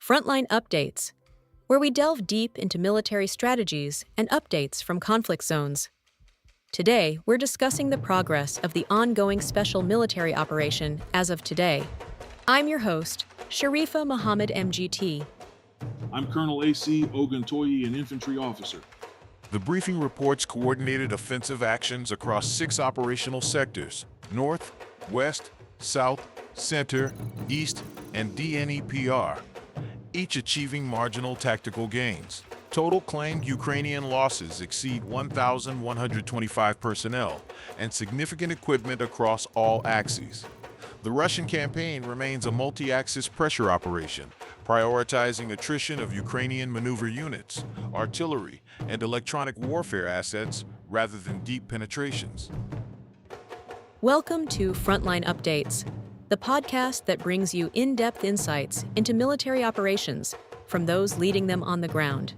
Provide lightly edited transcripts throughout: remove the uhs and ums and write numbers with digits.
Frontline Updates, where we delve deep into military strategies and updates from conflict zones. Today, we're discussing the progress of the ongoing special military operation as of today. I'm your host, Sharifa Muhammad MGT. I'm Colonel A.C, Oguntoye, an infantry officer. The briefing reports coordinated offensive actions across 6 operational sectors: North, West, South, Center, East, and Dnepr, each achieving marginal tactical gains. Total claimed Ukrainian losses exceed 1,125 personnel and significant equipment across all axes. The Russian campaign remains a multi-axis pressure operation, prioritizing attrition of Ukrainian maneuver units, artillery, and electronic warfare assets rather than deep penetrations. Welcome to Frontline Updates, the podcast that brings you in-depth insights into military operations from those leading them on the ground.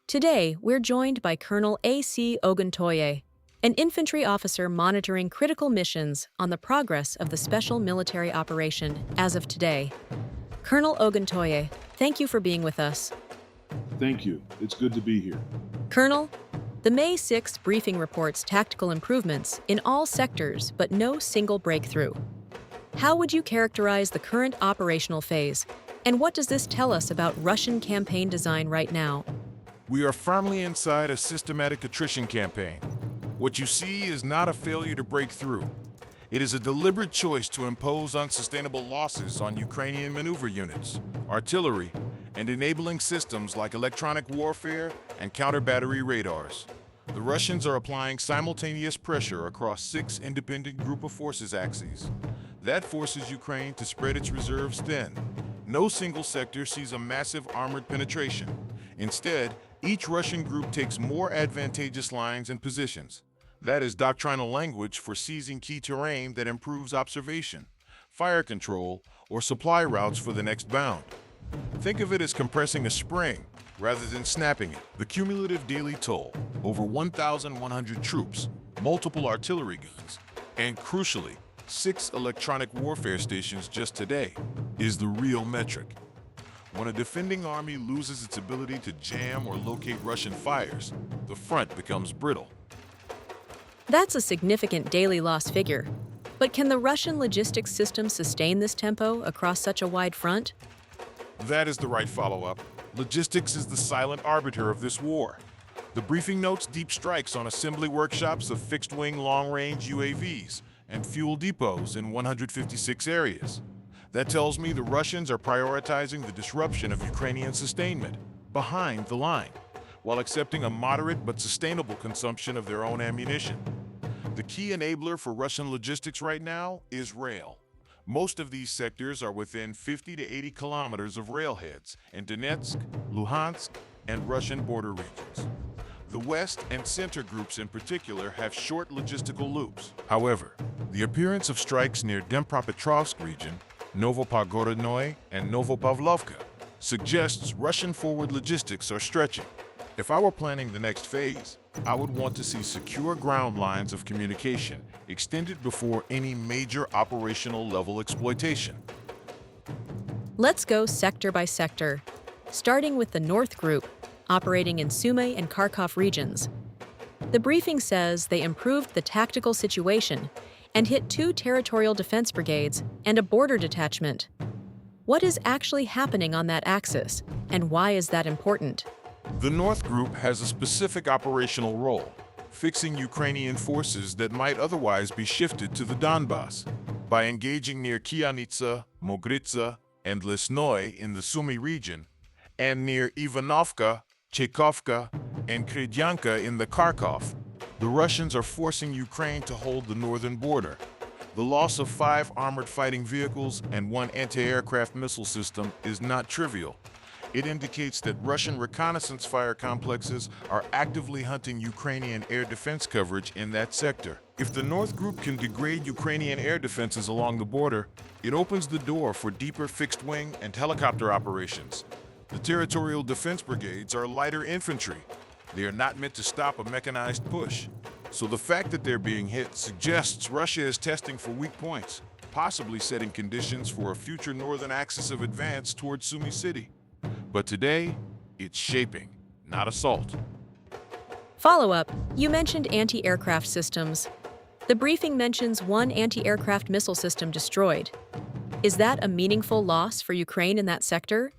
Today, we're joined by Colonel A.C. Oguntoye, an infantry officer monitoring critical missions on the progress of the special military operation as of today. Colonel Oguntoye, thank you for being with us. Thank you. It's good to be here. Colonel, the May 6th briefing reports tactical improvements in all sectors but no single breakthrough. How would you characterize the current operational phase, and what does this tell us about Russian campaign design right now? We are firmly inside a systematic attrition campaign. What you see is not a failure to break through. It is a deliberate choice to impose unsustainable losses on Ukrainian maneuver units, artillery, and enabling systems like electronic warfare and counter-battery radars. The Russians are applying simultaneous pressure across 6 independent group of forces axes. That forces Ukraine to spread its reserves thin. No single sector sees a massive armored penetration. Instead, each Russian group takes more advantageous lines and positions. That is doctrinal language for seizing key terrain that improves observation, fire control, or supply routes for the next bound. Think of it as compressing a spring rather than snapping it. The cumulative daily toll, over 1,100 troops, multiple artillery guns, and crucially, 6 electronic warfare stations just today, is the real metric. When a defending army loses its ability to jam or locate Russian fires, the front becomes brittle. That's a significant daily loss figure. But can the Russian logistics system sustain this tempo across such a wide front? That is the right follow-up. Logistics is the silent arbiter of this war. The briefing notes deep strikes on assembly workshops of fixed-wing long-range UAVs and fuel depots in 156 areas. That tells me the Russians are prioritizing the disruption of Ukrainian sustainment behind the line, while accepting a moderate but sustainable consumption of their own ammunition. The key enabler for Russian logistics right now is rail. Most of these sectors are within 50 to 80 kilometers of railheads in Donetsk, Luhansk, and Russian border regions. The West and Center groups in particular have short logistical loops. However, the appearance of strikes near Dnepropetrovsk region, Novopavlovnoye, and Novopavlovka suggests Russian forward logistics are stretching. If I were planning the next phase, I would want to see secure ground lines of communication extended before any major operational level exploitation. Let's go sector by sector, starting with the North Group, operating in Sumy and Kharkov regions. The briefing says they improved the tactical situation and hit 2 territorial defense brigades and a border detachment. What is actually happening on that axis, and why is that important? The North Group has a specific operational role, fixing Ukrainian forces that might otherwise be shifted to the Donbas. By engaging near Kianitsa, Mogritsa, and Lesnoy in the Sumy region, and near Ivanovka, Chaikovka, and Kredyanka in the Kharkov, the Russians are forcing Ukraine to hold the northern border. The loss of 5 armored fighting vehicles and 1 anti-aircraft missile system is not trivial. It indicates that Russian reconnaissance fire complexes are actively hunting Ukrainian air defense coverage in that sector. If the North Group can degrade Ukrainian air defenses along the border, it opens the door for deeper fixed-wing and helicopter operations. The territorial defense brigades are lighter infantry. They are not meant to stop a mechanized push. So the fact that they're being hit suggests Russia is testing for weak points, possibly setting conditions for a future northern axis of advance towards Sumy City. But today, it's shaping, not assault. Follow-up, you mentioned anti-aircraft systems. The briefing mentions one anti-aircraft missile system destroyed. Is that a meaningful loss for Ukraine in that sector?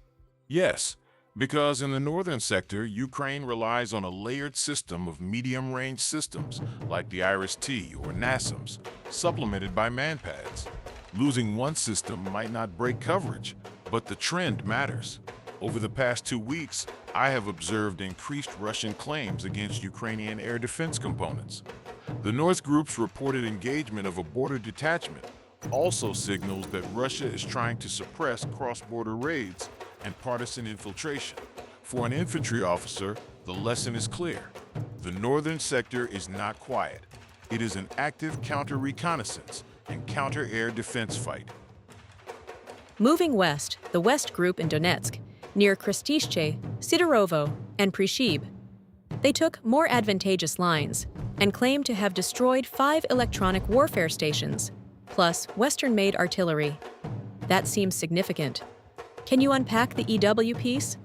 Yes, because in the northern sector, Ukraine relies on a layered system of medium-range systems like the IRIS-T or NASAMS, supplemented by manpads. Losing one system might not break coverage, but the trend matters. Over the past 2 weeks, I have observed increased Russian claims against Ukrainian air defense components. The North Group's reported engagement of a border detachment also signals that Russia is trying to suppress cross-border raids and partisan infiltration. For an infantry officer, the lesson is clear. The northern sector is not quiet. It is an active counter-reconnaissance and counter-air defense fight. Moving west, the West Group in Donetsk, near Kristishche, Sidorovo, and Prishib. They took more advantageous lines and claimed to have destroyed 5 electronic warfare stations, plus Western-made artillery. That seems significant. Can you unpack the EW piece?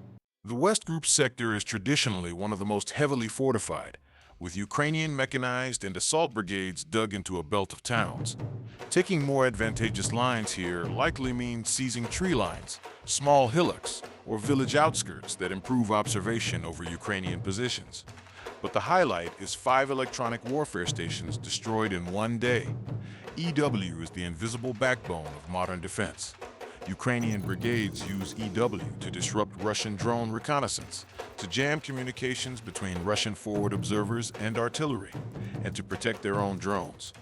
The West Group sector is traditionally one of the most heavily fortified, with Ukrainian mechanized and assault brigades dug into a belt of towns. Taking more advantageous lines here likely means seizing tree lines, small hillocks, or village outskirts that improve observation over Ukrainian positions. But the highlight is 5 electronic warfare stations destroyed in one day. EW is the invisible backbone of modern defense. Ukrainian brigades use EW to disrupt Russian drone reconnaissance, to jam communications between Russian forward observers and artillery, and to protect their own drones.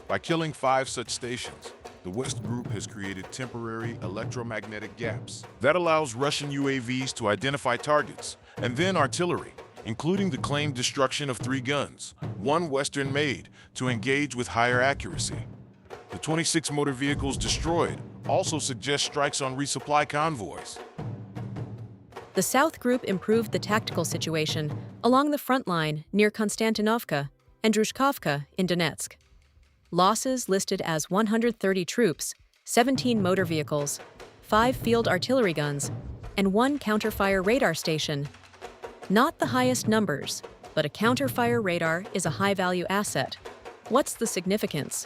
By killing 5 such stations, the West Group has created temporary electromagnetic gaps that allows Russian UAVs to identify targets, and then artillery, including the claimed destruction of 3 guns, one Western-made, to engage with higher accuracy. The 26 motor vehicles destroyed also suggest strikes on resupply convoys. The South Group improved the tactical situation along the front line near Konstantinovka and Drushkovka in Donetsk. Losses listed as 130 troops, 17 motor vehicles, 5 field artillery guns, and 1 counterfire radar station. Not the highest numbers, but a counterfire radar is a high-value asset. What's the significance?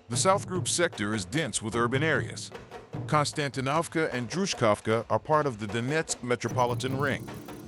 The South Group sector is dense with urban areas. Konstantinovka and Drushkovka are part of the Donetsk metropolitan ring.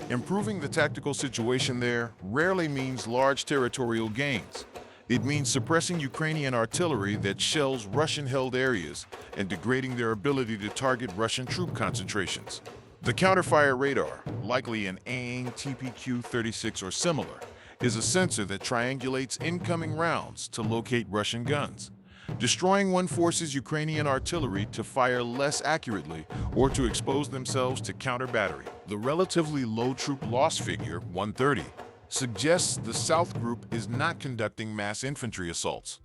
Improving the tactical situation there rarely means large territorial gains. It means suppressing Ukrainian artillery that shells Russian-held areas and degrading their ability to target Russian troop concentrations. The counterfire radar, likely an AIM TPQ-36 or similar, is a sensor that triangulates incoming rounds to locate Russian guns. Destroying one forces Ukrainian artillery to fire less accurately or to expose themselves to counter-battery. The relatively low troop loss figure, 130, suggests the South Group is not conducting mass infantry assaults.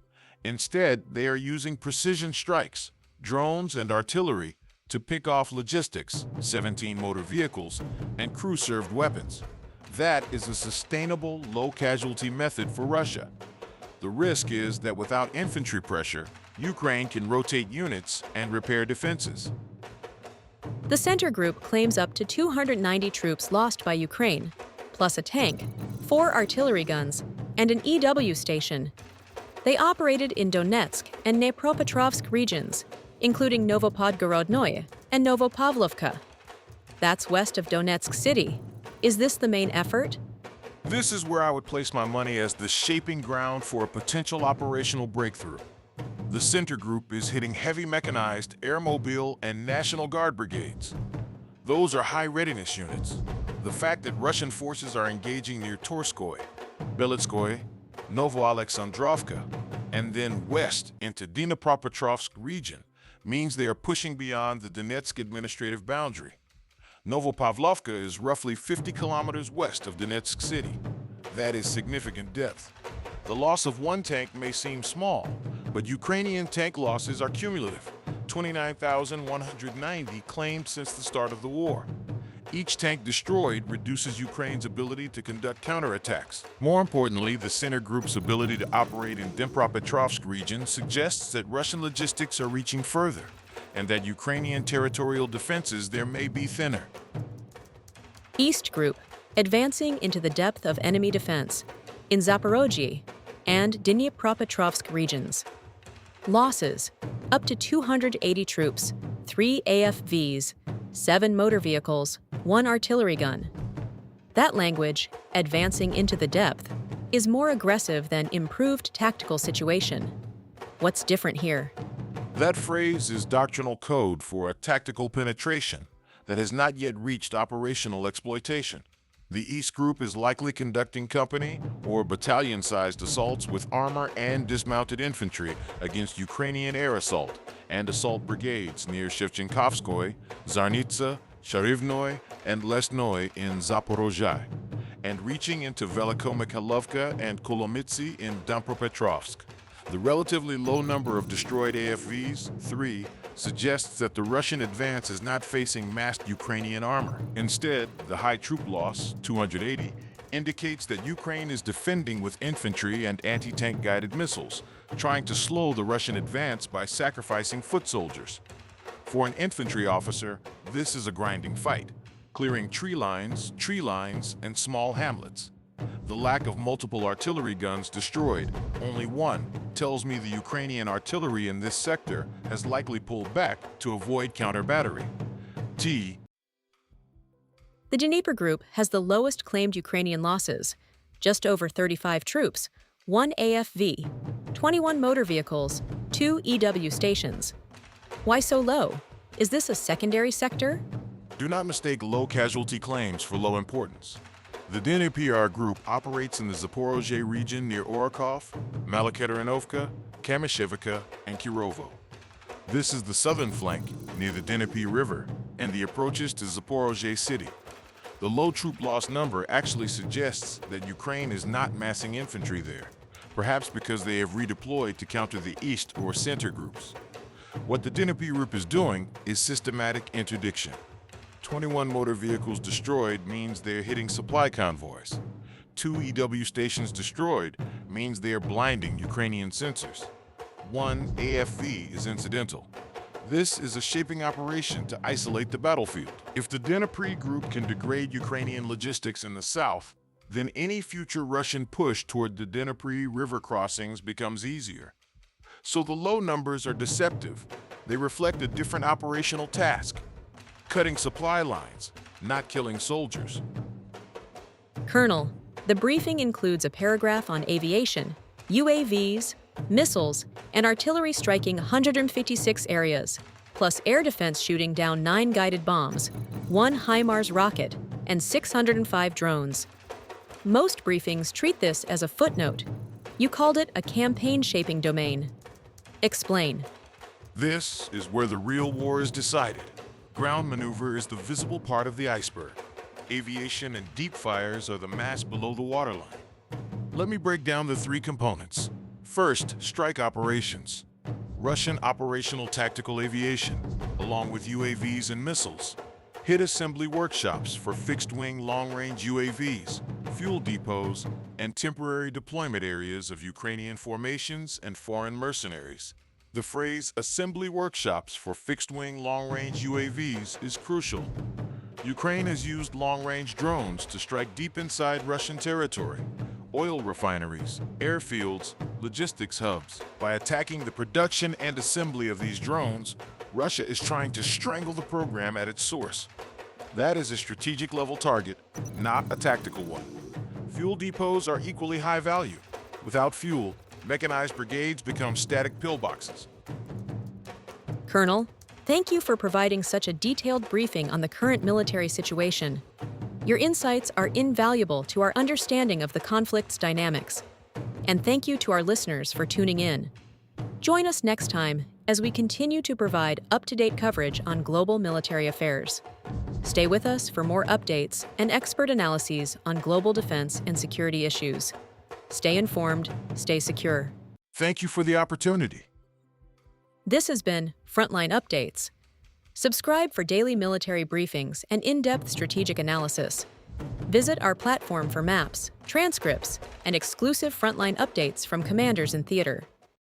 Instead, they are using precision strikes, drones, and artillery to pick off logistics, 17 motor vehicles, and crew-served weapons. That is a sustainable, low-casualty method for Russia. The risk is that without infantry pressure, Ukraine can rotate units and repair defenses. The Center Group claims up to 290 troops lost by Ukraine, plus a tank, 4 artillery guns, and an EW station. They operated in Donetsk and Dnepropetrovsk regions, including Novopodgorodnoye and Novopavlovka. That's west of Donetsk City. Is this the main effort? This is where I would place my money as the shaping ground for a potential operational breakthrough. The Center Group is hitting heavy mechanized, airmobile, and National Guard brigades. Those are high readiness units. The fact that Russian forces are engaging near Torskoye, Belitskoye, Novoalexandrovka, and then west into Dnepropetrovsk region means they are pushing beyond the Donetsk administrative boundary. Novopavlovka is roughly 50 kilometers west of Donetsk City. That is significant depth. The loss of one tank may seem small, but Ukrainian tank losses are cumulative, 29,190 claimed since the start of the war. Each tank destroyed reduces Ukraine's ability to conduct counterattacks. More importantly, the Center Group's ability to operate in Dnepropetrovsk region suggests that Russian logistics are reaching further, and that Ukrainian territorial defenses there may be thinner. East Group, advancing into the depth of enemy defense in Zaporozhye and Dnipropetrovsk regions. Losses: up to 280 troops, 3 AFVs, 7 motor vehicles, 1 artillery gun. That language, advancing into the depth, is more aggressive than improved tactical situation. What's different here? That phrase is doctrinal code for a tactical penetration that has not yet reached operational exploitation. The East Group is likely conducting company or battalion-sized assaults with armor and dismounted infantry against Ukrainian air assault and assault brigades near Shevchenkovskoye, Zarnitsa, Sharivnoye, and Lesnoye in Zaporozhye, and reaching into Velikomikhailovka and Kolomytsy in Dnipropetrovsk. The relatively low number of destroyed AFVs, 3, suggests that the Russian advance is not facing massed Ukrainian armor. Instead, the high troop loss, 280, indicates that Ukraine is defending with infantry and anti-tank guided missiles, trying to slow the Russian advance by sacrificing foot soldiers. For an infantry officer, this is a grinding fight, clearing tree lines, and small hamlets. The lack of multiple artillery guns destroyed, only one, tells me the Ukrainian artillery in this sector has likely pulled back to avoid counter-battery. The Dnepr Group has the lowest claimed Ukrainian losses, just over 35 troops, 1 AFV, 21 motor vehicles, 2 EW stations. Why so low? Is this a secondary sector? Do not mistake low casualty claims for low importance. The Dnepr Group operates in the Zaporozhye region near Orakov, Malakateranovka, Kamyshevka, and Kirovo. This is the southern flank near the Dnepr River and the approaches to Zaporozhye city. The low troop loss number actually suggests that Ukraine is not massing infantry there, perhaps because they have redeployed to counter the East or Center groups. What the Dnepr Group is doing is systematic interdiction. 21 motor vehicles destroyed means they're hitting supply convoys. 2 EW stations destroyed means they are blinding Ukrainian sensors. 1 AFV is incidental. This is a shaping operation to isolate the battlefield. If the Dnepr Group can degrade Ukrainian logistics in the south, then any future Russian push toward the Dnepr river crossings becomes easier. So the low numbers are deceptive. They reflect a different operational task: cutting supply lines, not killing soldiers. Colonel, the briefing includes a paragraph on aviation, UAVs, missiles, and artillery striking 156 areas, plus air defense shooting down 9 guided bombs, 1 HIMARS rocket, and 605 drones. Most briefings treat this as a footnote. You called it a campaign-shaping domain. Explain. This is where the real war is decided. Ground maneuver is the visible part of the iceberg. Aviation and deep fires are the mass below the waterline. Let me break down the 3 components. First, strike operations. Russian operational tactical aviation, along with UAVs and missiles. Hit assembly workshops for fixed-wing long-range UAVs, fuel depots, and temporary deployment areas of Ukrainian formations and foreign mercenaries. The phrase assembly workshops for fixed-wing long-range UAVs is crucial. Ukraine has used long-range drones to strike deep inside Russian territory, oil refineries, airfields, logistics hubs. By attacking the production and assembly of these drones, Russia is trying to strangle the program at its source. That is a strategic-level target, not a tactical one. Fuel depots are equally high value. Without fuel, mechanized brigades become static pillboxes. Colonel, thank you for providing such a detailed briefing on the current military situation. Your insights are invaluable to our understanding of the conflict's dynamics. And thank you to our listeners for tuning in. Join us next time as we continue to provide up-to-date coverage on global military affairs. Stay with us for more updates and expert analyses on global defense and security issues. Stay informed, stay secure. Thank you for the opportunity. This has been Frontline Updates. Subscribe for daily military briefings and in-depth strategic analysis. Visit our platform for maps, transcripts, and exclusive frontline updates from commanders in theater.